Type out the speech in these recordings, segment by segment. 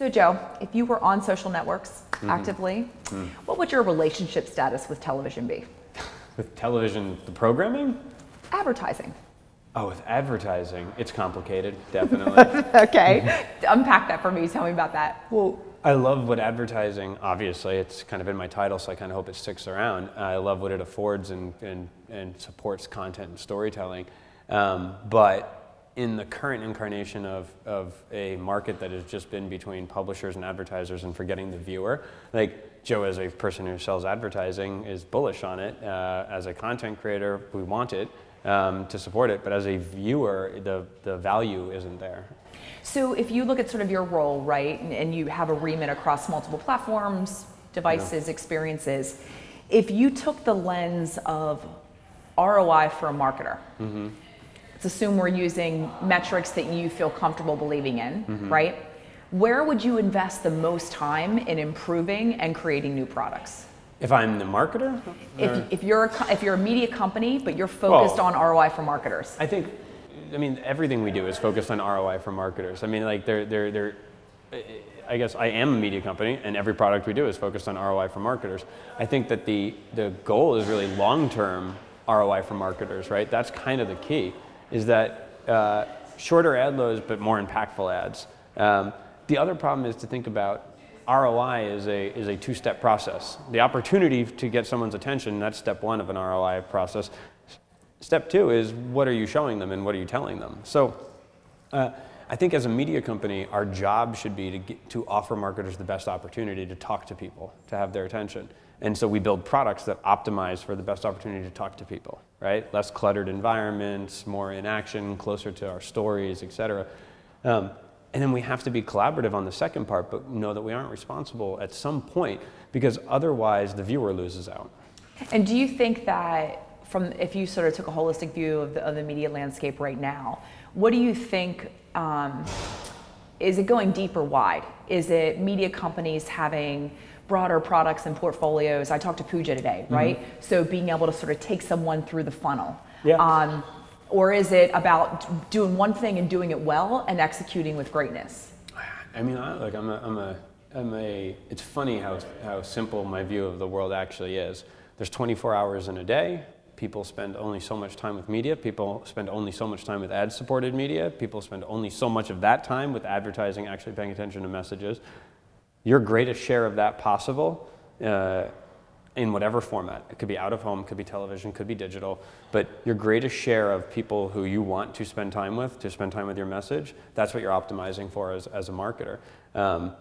So Joe, if you were on social networks actively, what would your relationship status with television be? With television, the programming? Advertising. Oh, with advertising, it's complicated, definitely. Okay, unpack that for me, tell me about that. Well, I love what advertising, obviously, it's kind of in my title, so I kind of hope it sticks around. I love what it affords and supports content and storytelling. But in the current incarnation of a market that has just been between publishers and advertisers and forgetting the viewer, like Joe as a person who sells advertising is bullish on it. As a content creator, we want it to support it, but as a viewer, the value isn't there. So if you look at sort of your role, right, and you have a remit across multiple platforms, devices, experiences, if you took the lens of ROI for a marketer, let's assume we're using metrics that you feel comfortable believing in, right? Where would you invest the most time in improving and creating new products? If I'm the marketer? If you're a media company, but you're focused on ROI for marketers. I mean, everything we do is focused on ROI for marketers. I mean, like, I guess I am a media company, and every product we do is focused on ROI for marketers. I think that the goal is really long-term ROI for marketers, right? That's kind of the key, is that shorter ad loads, but more impactful ads. The other problem is to think about ROI is a two-step process. The opportunity to get someone's attention, that's step one of an ROI process. Step two is, what are you showing them and what are you telling them? So I think as a media company, our job should be to offer marketers the best opportunity to talk to people, to have their attention. And so we build products that optimize for the best opportunity to talk to people, right? Less cluttered environments, more in action, closer to our stories, et cetera. And then we have to be collaborative on the second part, but know that we aren't responsible at some point, because otherwise the viewer loses out. And do you think that, if you sort of took a holistic view of the media landscape right now, what do you think, is it going deep or wide? Is it media companies having broader products and portfolios? I talked to Pooja today, right? So being able to sort of take someone through the funnel. Yeah. Or is it about doing one thing and doing it well and executing with greatness? I mean, it's funny how simple my view of the world actually is. There's 24 hours in a day. People spend only so much time with media. People spend only so much time with ad-supported media. People spend only so much of that time with advertising, actually paying attention to messages. Your greatest share of that possible in whatever format. It could be out of home, could be television, could be digital, but your greatest share of people who you want to spend time with your message, that's what you're optimizing for as a marketer. I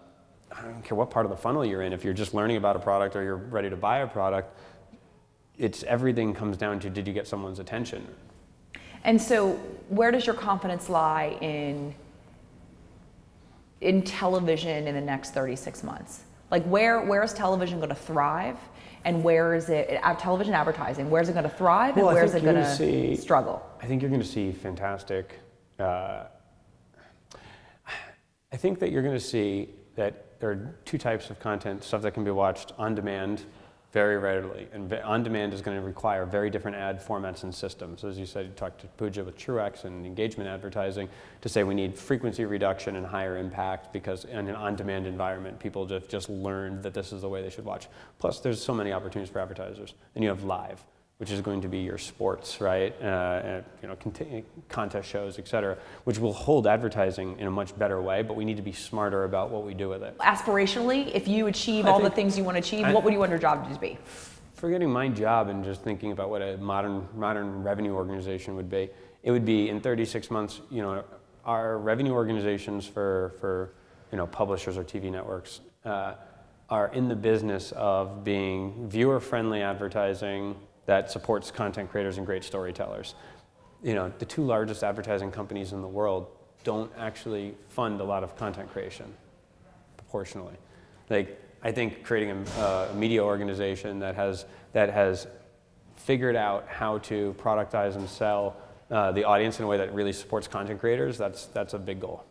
don't care what part of the funnel you're in. If you're just learning about a product or you're ready to buy a product, everything comes down to, did you get someone's attention? And so where does your confidence lie in television in the next 36 months? Like where is television going to thrive? And where is it, television advertising, where is it going to thrive and where is it going to struggle? I think you're going to see fantastic, I think that you're going to see that there are two types of content, stuff that can be watched on demand very readily. And on demand is going to require very different ad formats and systems. As you said, you talked to Pooja with Truex and engagement advertising to say we need frequency reduction and higher impact, because in an on-demand environment, people just learned that this is the way they should watch. Plus, there's so many opportunities for advertisers. And you have live, which is going to be your sports, right? Contest shows, et cetera, which will hold advertising in a much better way, but we need to be smarter about what we do with it. Aspirationally, if you achieve all the things you want to achieve, what would you want your job to be? Forgetting my job and just thinking about what a modern revenue organization would be, it would be in 36 months, our revenue organizations for publishers or TV networks are in the business of being viewer-friendly advertising that supports content creators and great storytellers. The two largest advertising companies in the world don't actually fund a lot of content creation, proportionally. Like, I think creating a media organization that has figured out how to productize and sell the audience in a way that really supports content creators, that's a big goal.